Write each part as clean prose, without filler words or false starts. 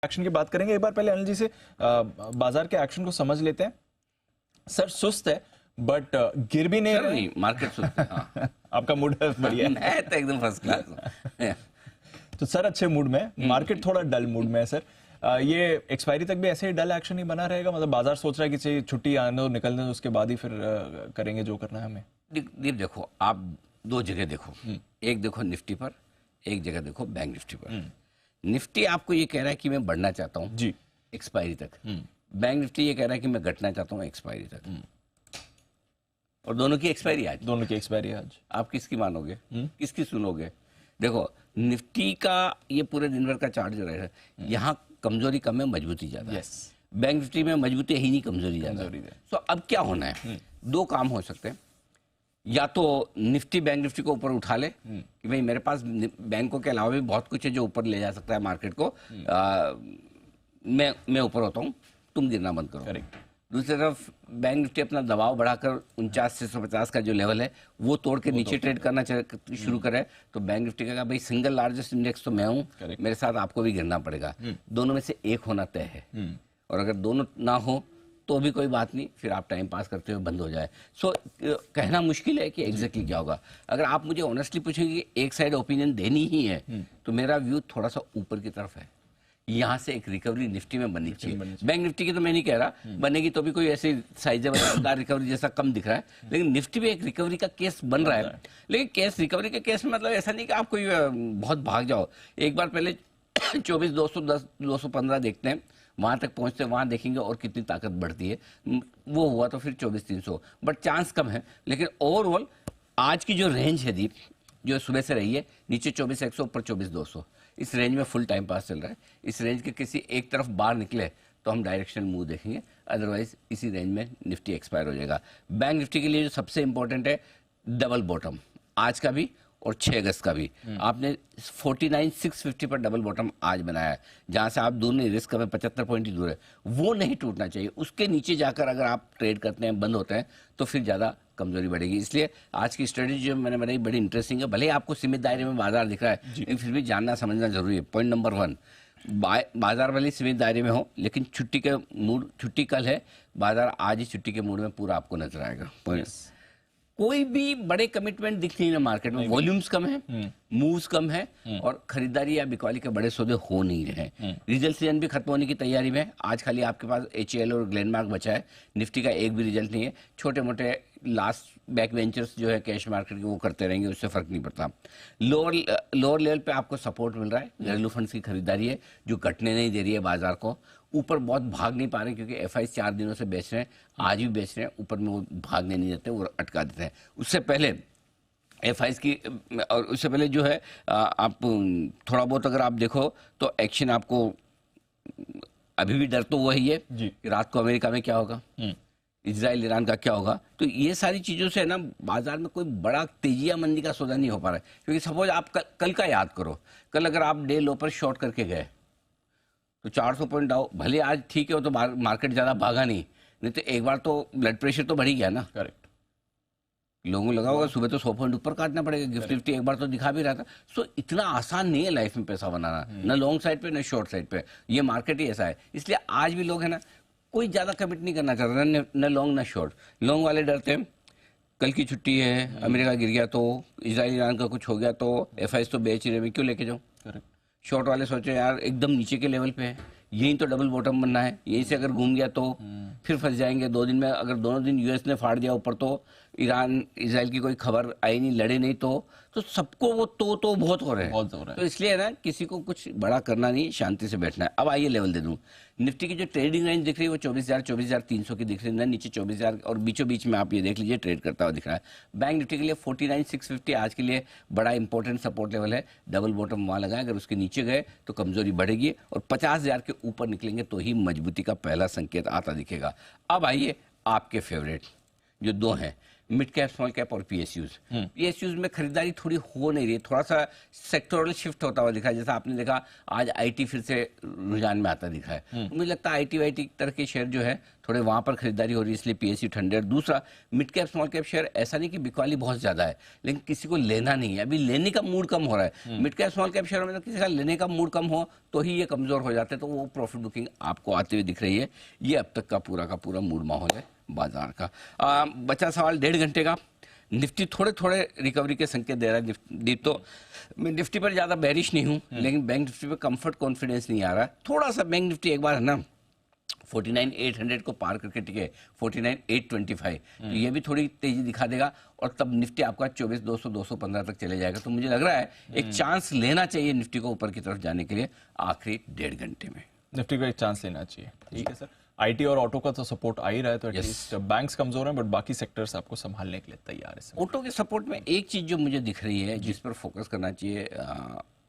Action की बात करेंगे। एक बार पहले अनिल जी से बाजार के एक्शन को समझ लेते हैं। सर सुस्त है बट गिर भी नहीं रहे। नहीं, मार्केट सुस्त है। हाँ। आपका मूड बढ़िया है। मैं तो एकदम फर्स्ट क्लास हूँ। तो सर अच्छे मूड में है, मार्केट थोड़ा डल मूड में है सर। ये एक्सपायरी तक भी ऐसे ही डल एक्शन ही बना रहेगा? मतलब बाजार सोच रहा है कि चाहिए छुट्टी आने दो, निकलने दो, उसके बाद ही फिर करेंगे जो करना है हमें। दीप देखो, आप दो जगह देखो, एक देखो निफ्टी पर, एक जगह देखो बैंक निफ्टी पर। निफ्टी आपको ये कह रहा है कि मैं बढ़ना चाहता हूँ जी एक्सपायरी तक, बैंक निफ्टी ये कह रहा है कि मैं घटना चाहता हूँ एक्सपायरी तक। और दोनों की एक्सपायरी आज। दोनों की एक्सपायरी आज। आप किसकी मानोगे, किसकी सुनोगे? देखो, निफ्टी का ये पूरे दिन भर का चार्ट जो रहेगा, यहाँ कमजोरी कम है, मजबूती ज्यादा है। बैंक निफ्टी में मजबूती है ही नहीं, कमजोरी ज्यादा है। तो अब क्या होना है? दो काम हो सकते हैं। या तो निफ्टी बैंक निफ्टी को ऊपर उठा ले कि भाई मेरे पास बैंकों के अलावा भी बहुत कुछ है जो ऊपर ले जा सकता है मार्केट को, मैं ऊपर होता हूँ, तुम गिरना बंद करो। करेक्ट। दूसरी तरफ बैंक निफ्टी अपना दबाव बढ़ाकर 49,650 का जो लेवल है वो तोड़ के नीचे ट्रेड करना शुरू करे, तो बैंक निफ्टी का भाई सिंगल लार्जेस्ट इंडेक्स तो मैं हूँ, मेरे साथ आपको भी गिरना पड़ेगा। दोनों में से एक होना तय है, और अगर दोनों ना हो तो भी कोई बात नहीं, फिर आप टाइम पास करते हुए बंद हो जाए। सो कहना मुश्किल है कि एग्जैक्टली क्या होगा। अगर आप मुझे ऑनेस्टली पूछेंगे कि एक साइड ओपिनियन देनी ही है, तो मेरा व्यू थोड़ा सा ऊपर की तरफ है। यहाँ से एक रिकवरी निफ्टी में बननी चाहिए। बैंक निफ्टी की तो मैं नहीं कह रहा, बनेगी तो भी कोई ऐसी साइजेबल रिकवरी जैसा कम दिख रहा है, लेकिन निफ्टी में एक रिकवरी का केस बन रहा है। लेकिन केस रिकवरी के केस में मतलब ऐसा नहीं कि आप कोई बहुत भाग जाओ। एक बार पहले 24,210 215 देखते हैं, वहां तक पहुंचते, वहां देखेंगे और कितनी ताकत बढ़ती है। वो हुआ तो फिर 24,300, बट चांस कम है। लेकिन ओवरऑल आज की जो रेंज है दीप, जो सुबह से रही है, नीचे 24,100, ऊपर 24,200, इस रेंज में फुल टाइम पास चल रहा है। इस रेंज के किसी एक तरफ बाहर निकले तो हम डायरेक्शनल मूव देखेंगे, अदरवाइज इसी रेंज में निफ्टी एक्सपायर हो जाएगा। बैंक निफ्टी के लिए जो सबसे इंपॉर्टेंट है, डबल बॉटम आज का भी और 6 अगस्त का भी। आपने 49,650 पर डबल बॉटम आज बनाया है, जहां से आप दूर नहीं, रिस्क में 75 पॉइंट ही दूर है, वो नहीं टूटना चाहिए। उसके नीचे जाकर अगर आप ट्रेड करते हैं, बंद होते हैं, तो फिर ज्यादा कमजोरी बढ़ेगी। इसलिए आज की स्ट्रेटेजी जो मैंने बनाई बड़ी इंटरेस्टिंग है। भले ही आपको सीमित दायरे में बाजार दिख रहा है, लेकिन फिर भी जानना समझना जरूरी है। पॉइंट नंबर 1, बाजार वाली सीमित दायरे में हो, लेकिन छुट्टी के मूड, छुट्टी कल है, बाजार आज ही छुट्टी के मूड में पूरा आपको नजर आएगा। कोई भी बड़े कमिटमेंट दिख नहीं है मार्केट में, वॉल्यूम्स कम है, मूव्स कम है, और खरीदारी या बिकवाली के बड़े सौदे हो नहीं रहे हैं। रिजल्ट सीजन भी खत्म होने की तैयारी में है। आज खाली आपके पास HAL और ग्लेनमार्क बचा है, निफ्टी का एक भी रिजल्ट नहीं है। छोटे मोटे लास्ट बैक वेंचर्स जो है कैश मार्केट के, वो करते रहेंगे, उससे फर्क नहीं पड़ता। लोअर लेवल पे आपको सपोर्ट मिल रहा है, घरेलू फंड्स की खरीदारी है जो घटने नहीं दे रही है बाजार को। ऊपर बहुत भाग नहीं पा रहे क्योंकि FIs 4 दिनों से बेच रहे हैं, आज भी बेच रहे हैं, ऊपर में वो भागने नहीं देते, वो अटका देते हैं। उससे पहले FIs की, और उससे पहले जो है आप थोड़ा बहुत अगर आप देखो तो एक्शन आपको अभी भी डर तो वही है कि रात को अमेरिका में क्या होगा, इजराइल ईरान का क्या होगा। तो ये सारी चीजों से ना बाजार में कोई बड़ा तेजी या मंदी का सौदा नहीं हो पा रहा है। क्योंकि सपोज आप कल का याद करो, कल अगर आप डे लो पर शॉर्ट करके गए तो 400 पॉइंट डाउन, भले आज ठीक है, वो तो मार्केट ज्यादा भागा नहीं तो एक बार तो ब्लड प्रेशर तो बढ़ ही गया ना। करेक्ट। लोगों को लगा होगा सुबह तो 100 पॉइंट ऊपर काटना पड़ेगा, गिफ्ट निफ्टी एक बार तो दिखा भी रहा था। सो इतना आसान नहीं है लाइफ में पैसा बनाना, न लॉन्ग साइड पे न शॉर्ट साइड पे, ये मार्केट ही ऐसा है। इसलिए आज भी लोग है ना, कोई ज्यादा कमिट नहीं करना चाहता, न लॉन्ग न शॉर्ट। लॉन्ग वाले डरते हैं कल की छुट्टी है, अमेरिका गिर गया तो, इजराइल ईरान का कुछ हो गया तो, FIs तो बेच रहे हैं, क्यों लेके जाऊं। शॉर्ट वाले सोचे यार एकदम नीचे के लेवल पे है, यही तो डबल बॉटम बनना है, यहीं से अगर घूम गया तो फिर फंस जाएंगे। 2 दिन में अगर दोनों दिन US ने फाड़ दिया ऊपर, तो ईरान इजराइल की कोई खबर आई नहीं, लड़े नहीं, तो सबको वो तो बहुत हो रहे हैं। तो इसलिए ना किसी को कुछ बड़ा करना नहीं, शांति से बैठना है। अब आइए लेवल दे दूं, निफ्टी की जो ट्रेडिंग रेंज दिख रही है वो 24,000 24,300 की दिख रही है, नीचे 24,000, और बीचों बीच में आप ये देख लीजिए ट्रेड करता हुआ दिख रहा है। बैंक निफ्टी के लिए 49,650 आज के लिए बड़ा इंपॉर्टेंट सपोर्ट लेवल है। डबल बॉटम वहां लगा है, अगर उसके नीचे गए तो कमजोरी बढ़ेगी, और 50,000 के ऊपर निकलेंगे तो ही मजबूती का पहला संकेत आता दिखेगा। अब आइए आपके फेवरेट जो 2 हैं, मिड कैप, स्मॉल कैप और पीएसयूज। पीएसयूज में खरीदारी थोड़ी हो नहीं रही, थोड़ा सा सेक्टोरल शिफ्ट होता हुआ दिखा है। जैसा आपने देखा आज आईटी फिर से रुझान में आता दिखा है। तो मुझे लगता है आईटी वाईटी तरह के शेयर जो है थोड़े वहां पर खरीदारी हो रही है, इसलिए पीएसयू ठंडे। और दूसरा mid cap small cap share, ऐसा नहीं कि बिकवाली बहुत ज्यादा है, लेकिन किसी को लेना नहीं है, अभी लेने का मूड कम हो रहा है। Mid cap small cap share में तो किसी का लेने का मूड कम हो तो ही ये कमजोर हो जाते हैं, तो वो प्रॉफिट बुकिंग आपको आते हुए दिख रही है। ये अब तक का पूरा मूड माहौल है बाजार का। बचा सवाल 1.5 घंटे का। निफ्टी थोड़े थोड़े रिकवरी के संकेत दे रहा है। तो मैं निफ्टी पर ज्यादा बेरिश नहीं हूं, लेकिन बैंक निफ्टी पे कंफर्ट कॉन्फिडेंस नहीं आ रहा है। थोड़ा सा बैंक निफ्टी एक बार है ना 49,800 को पार करके टिके 49,825, तो ये भी थोड़ी तेजी दिखा देगा और तब निफ्टी आपका 24,200 215 तक चले जाएगा। तो मुझे लग रहा है एक चांस लेना चाहिए निफ्टी को ऊपर की तरफ जाने के लिए आखिरी 1.5 घंटे में। निफ्टी को एक चांस लेना चाहिए। ठीक है सर। आईटी और ऑटो का तो सपोर्ट आ ही रहा है, तो एटलीस्ट बैंक्स कमजोर हैं बट बाकी सेक्टर्स आपको संभालने के लिए तैयार है सर। ऑटो के सपोर्ट में एक चीज जो मुझे दिख रही है जिस पर फोकस करना चाहिए,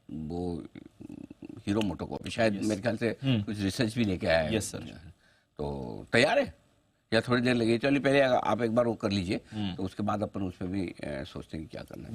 वो हीरो मोटो को शायद मेरे ख्याल से कुछ रिसर्च भी लेके आया है। Yes sir. तो तैयार है या थोड़ी देर लगी? चलिए पहले आप एक बार वो कर लीजिए, तो उसके बाद अपन उसमें भी सोचते हैं कि क्या करना है।